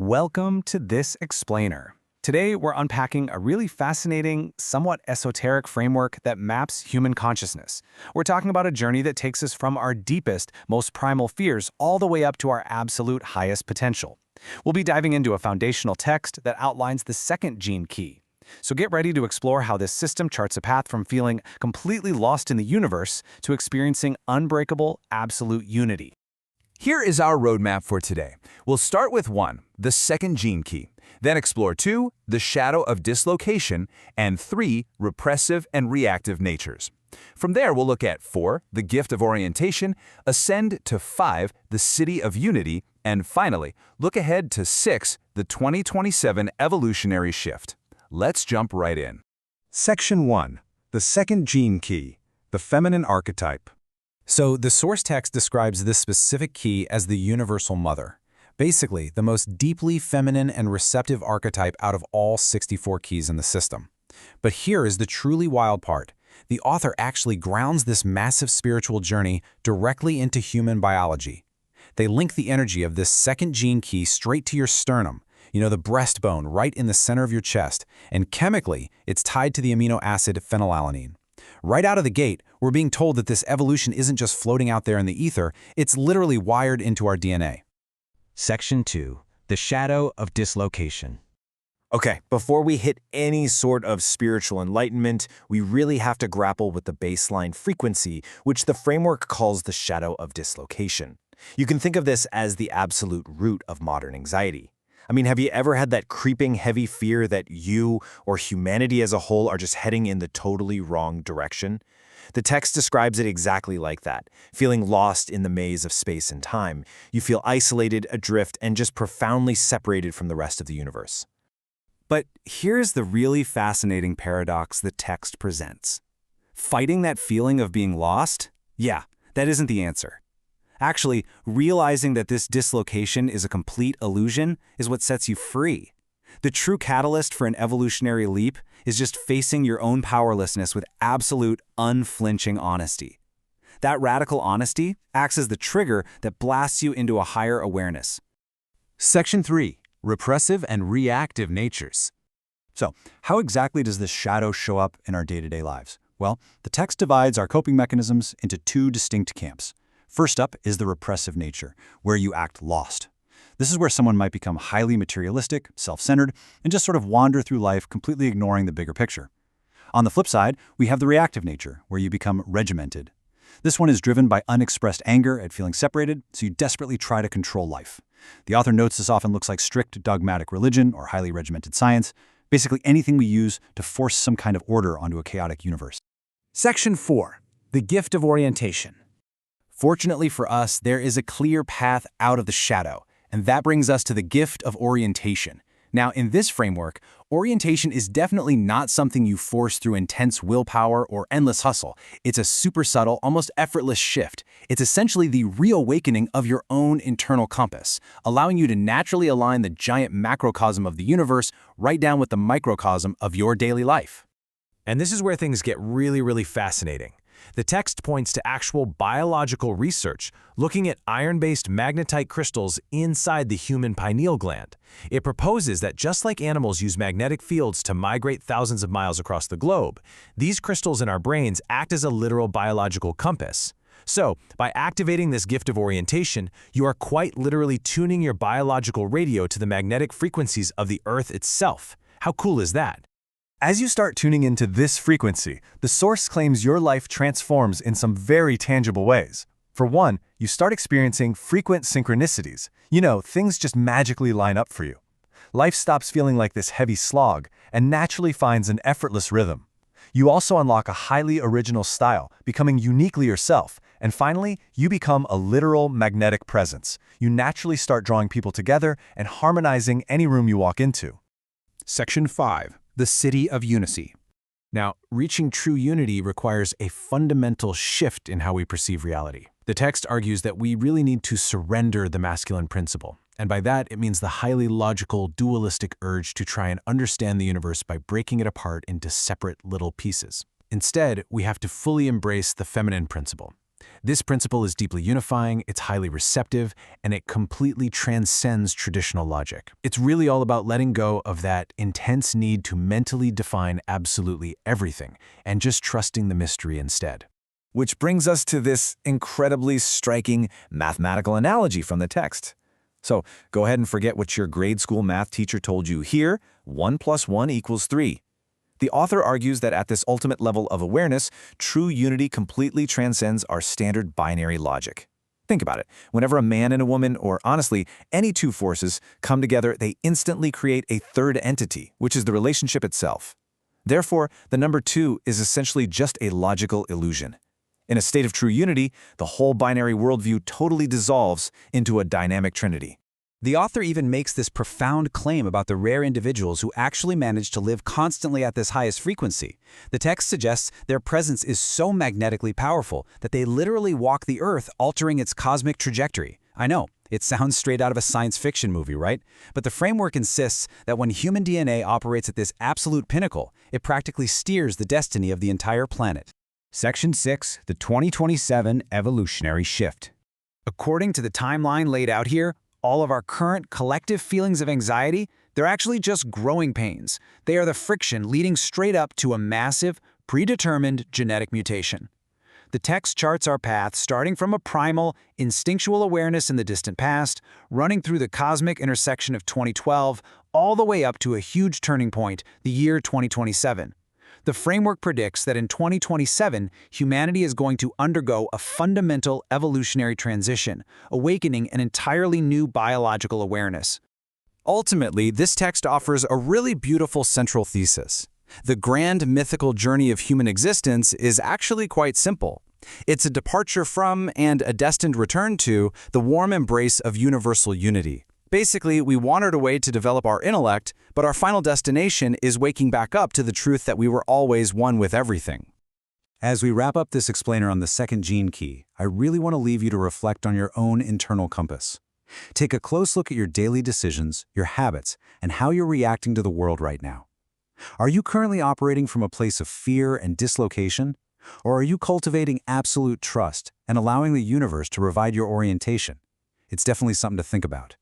Welcome to This Explainer. Today, we're unpacking a really fascinating, somewhat esoteric framework that maps human consciousness. We're talking about a journey that takes us from our deepest, most primal fears all the way up to our absolute highest potential. We'll be diving into a foundational text that outlines the second gene key. So get ready to explore how this system charts a path from feeling completely lost in the universe to experiencing unbreakable, absolute unity. Here is our roadmap for today. We'll start with 1, the second gene key, then explore 2, the shadow of dislocation, and 3, repressive and reactive natures. From there, we'll look at 4, the gift of orientation, ascend to 5, the city of unity, and finally, look ahead to 6, the 2027 evolutionary shift. Let's jump right in. Section 1. The second gene key, the feminine archetype. So the source text describes this specific key as the universal mother, basically the most deeply feminine and receptive archetype out of all 64 keys in the system. But here is the truly wild part. The author actually grounds this massive spiritual journey directly into human biology. They link the energy of this second gene key straight to your sternum, the breastbone right in the center of your chest, and chemically, it's tied to the amino acid phenylalanine. Right out of the gate, we're being told that this evolution isn't just floating out there in the ether, it's literally wired into our DNA. Section 2. The shadow of dislocation. Okay, before we hit any sort of spiritual enlightenment, we really have to grapple with the baseline frequency, which the framework calls the shadow of dislocation. You can think of this as the absolute root of modern anxiety. Have you ever had that creeping heavy fear that you or humanity as a whole are just heading in the totally wrong direction? The text describes it exactly like that, feeling lost in the maze of space and time. You feel isolated, adrift, and just profoundly separated from the rest of the universe. But here's the really fascinating paradox the text presents. Fighting that feeling of being lost? Yeah, that isn't the answer. Actually, realizing that this dislocation is a complete illusion is what sets you free. The true catalyst for an evolutionary leap is just facing your own powerlessness with absolute, unflinching honesty. That radical honesty acts as the trigger that blasts you into a higher awareness. Section 3. Repressive and reactive natures. So, how exactly does this shadow show up in our day-to-day lives? Well, the text divides our coping mechanisms into 2 distinct camps. First up is the repressive nature, where you act lost. This is where someone might become highly materialistic, self-centered, and just sort of wander through life completely ignoring the bigger picture. On the flip side, we have the reactive nature, where you become regimented. This one is driven by unexpressed anger at feeling separated, so you desperately try to control life. The author notes this often looks like strict dogmatic religion or highly regimented science, basically anything we use to force some kind of order onto a chaotic universe. Section 4. The gift of orientation. Fortunately for us, there is a clear path out of the shadow, and that brings us to the gift of orientation. Now, in this framework, orientation is definitely not something you force through intense willpower or endless hustle. It's a super subtle, almost effortless shift. It's essentially the reawakening of your own internal compass, allowing you to naturally align the giant macrocosm of the universe right down with the microcosm of your daily life. And this is where things get really fascinating. The text points to actual biological research, looking at iron-based magnetite crystals inside the human pineal gland. It proposes that just like animals use magnetic fields to migrate thousands of miles across the globe, these crystals in our brains act as a literal biological compass. So, by activating this gift of orientation, you are quite literally tuning your biological radio to the magnetic frequencies of the Earth itself. How cool is that? As you start tuning into this frequency, the source claims your life transforms in some very tangible ways. For one, you start experiencing frequent synchronicities. Things just magically line up for you. Life stops feeling like this heavy slog and naturally finds an effortless rhythm. You also unlock a highly original style, becoming uniquely yourself. And finally, you become a literal magnetic presence. You naturally start drawing people together and harmonizing any room you walk into. Section 5. The city of unity. Now, reaching true unity requires a fundamental shift in how we perceive reality. The text argues that we really need to surrender the masculine principle. And by that, it means the highly logical, dualistic urge to try and understand the universe by breaking it apart into separate little pieces. Instead, we have to fully embrace the feminine principle. This principle is deeply unifying, it's highly receptive, and it completely transcends traditional logic. It's really all about letting go of that intense need to mentally define absolutely everything and just trusting the mystery instead. Which brings us to this incredibly striking mathematical analogy from the text. So go ahead and forget what your grade school math teacher told you here. 1 + 1 = 3. The author argues that at this ultimate level of awareness, true unity completely transcends our standard binary logic. Think about it. Whenever a man and a woman, or honestly, any two forces, come together, they instantly create a third entity, which is the relationship itself. Therefore, the number 2 is essentially just a logical illusion. In a state of true unity, the whole binary worldview totally dissolves into a dynamic trinity. The author even makes this profound claim about the rare individuals who actually manage to live constantly at this highest frequency. The text suggests their presence is so magnetically powerful that they literally walk the Earth, altering its cosmic trajectory. I know, it sounds straight out of a science fiction movie, right? But the framework insists that when human DNA operates at this absolute pinnacle, it practically steers the destiny of the entire planet. Section 6, the 2027 evolutionary shift. According to the timeline laid out here, all of our current collective feelings of anxiety, they're actually just growing pains. They are the friction leading straight up to a massive, predetermined genetic mutation. The text charts our path starting from a primal, instinctual awareness in the distant past, running through the cosmic intersection of 2012, all the way up to a huge turning point, the year 2027. The framework predicts that in 2027, humanity is going to undergo a fundamental evolutionary transition, awakening an entirely new biological awareness. Ultimately, this text offers a really beautiful central thesis. The grand mythical journey of human existence is actually quite simple. It's a departure from, and a destined return to, the warm embrace of universal unity. Basically, we wandered away to develop our intellect, but our final destination is waking back up to the truth that we were always one with everything. As we wrap up this explainer on the second gene key, I really want to leave you to reflect on your own internal compass. Take a close look at your daily decisions, your habits, and how you're reacting to the world right now. Are you currently operating from a place of fear and dislocation? Or are you cultivating absolute trust and allowing the universe to provide your orientation? It's definitely something to think about.